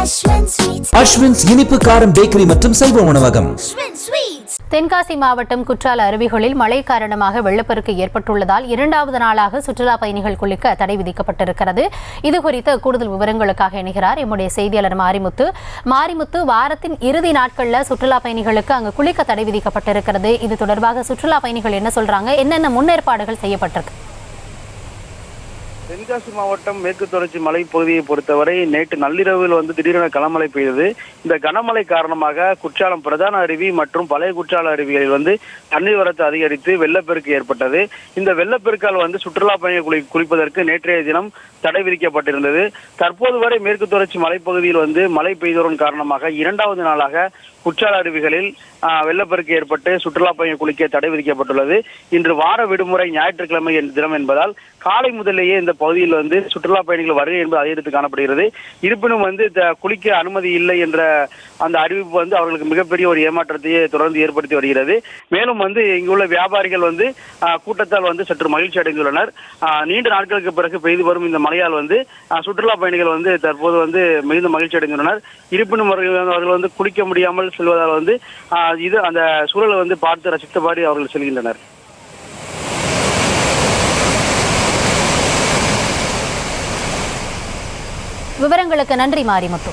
அஸ்வின்ஸ் இனிப்பு காரம் பேக்கரி மற்றும் செல்வ உணவகம். தென்காசி மாவட்டம் குற்றால அருவிகளில் மழை காரணமாக வெள்ளப்பெருக்கு ஏற்பட்டுள்ளதால் இரண்டாவது நாளாக சுற்றுலா பயணிகள் குளிக்க தடை விதிக்கப்பட்டிருக்கிறது. இதுகுறித்த கூடுதல் விவரங்களுக்காக இணைகிறார் எம்முடைய செய்தியாளர் மாரிமுத்து. வாரத்தின் இறுதி நாட்களில் சுற்றுலா பயணிகளுக்கு அங்கு குளிக்க தடை விதிக்கப்பட்டிருக்கிறது. இது தொடர்பாக சுற்றுலா பயணிகள் என்ன சொல்றாங்க, என்னென்ன முன்னேற்பாடுகள் செய்யப்பட்டிருக்கு? தென்காசி மாவட்டம் மேற்கு தொடர்ச்சி மலை பகுதியை பொறுத்தவரை நேற்று நள்ளிரவில் திடீரென கனமழை பெய்தது. இந்த கனமழை காரணமாக குற்றாலம் பிரதான அருவி மற்றும் பழைய குற்றால அருவிகளில் தண்ணீர் வரத்து அதிகரித்து வெள்ளப்பெருக்கு ஏற்பட்டது. இந்த வெள்ளப்பெருக்கால் சுற்றுலா பயணிகள் குளிப்பதற்கு நேற்றைய தினம் தடை விதிக்கப்பட்டிருந்தது. தற்போது வரை மேற்கு தொடர்ச்சி மலைப்பகுதியில் மழை பெய்ததன் காரணமாக இரண்டாவது நாளாக குற்றால அருவிகளில் வெள்ளப்பெருக்கு ஏற்பட்டு சுற்றுலா பயணிகள் குளிக்க தடை விதிக்கப்பட்டுள்ளது. இன்று வார விடுமுறை ஞாயிற்றுக்கிழமை தினம் என்பதால் காலை முதலேயே இந்த பகுதியில் சுற்றுலா பயணிகள் வருகை என்பது அதிகரித்து காணப்படுகிறது. இருப்பினும் குளிக்க அனுமதி இல்லை என்ற அந்த அறிவிப்பு அவர்களுக்கு மிகப்பெரிய ஒரு ஏமாற்றத்தையே தொடர்ந்து ஏற்படுத்தி வருகிறது. மேலும் இங்குள்ள வியாபாரிகள் கூட்டத்தால் சற்று மகிழ்ச்சி அடைந்துள்ளனர். நீண்ட நாட்களுக்கு பிறகு பெய்து வரும் இந்த மழையால் சுற்றுலா பயணிகள் தற்போது மிகுந்த மகிழ்ச்சி அடைந்துள்ளனர். இருப்பினும் அவர்கள் குளிக்க முடியாமல் செல்வதால் இது அந்த சூழலை பார்த்து ரசித்தபாடி அவர்கள் செல்கின்றனர். விவரங்களுக்கு நன்றி மாரிமுத்து.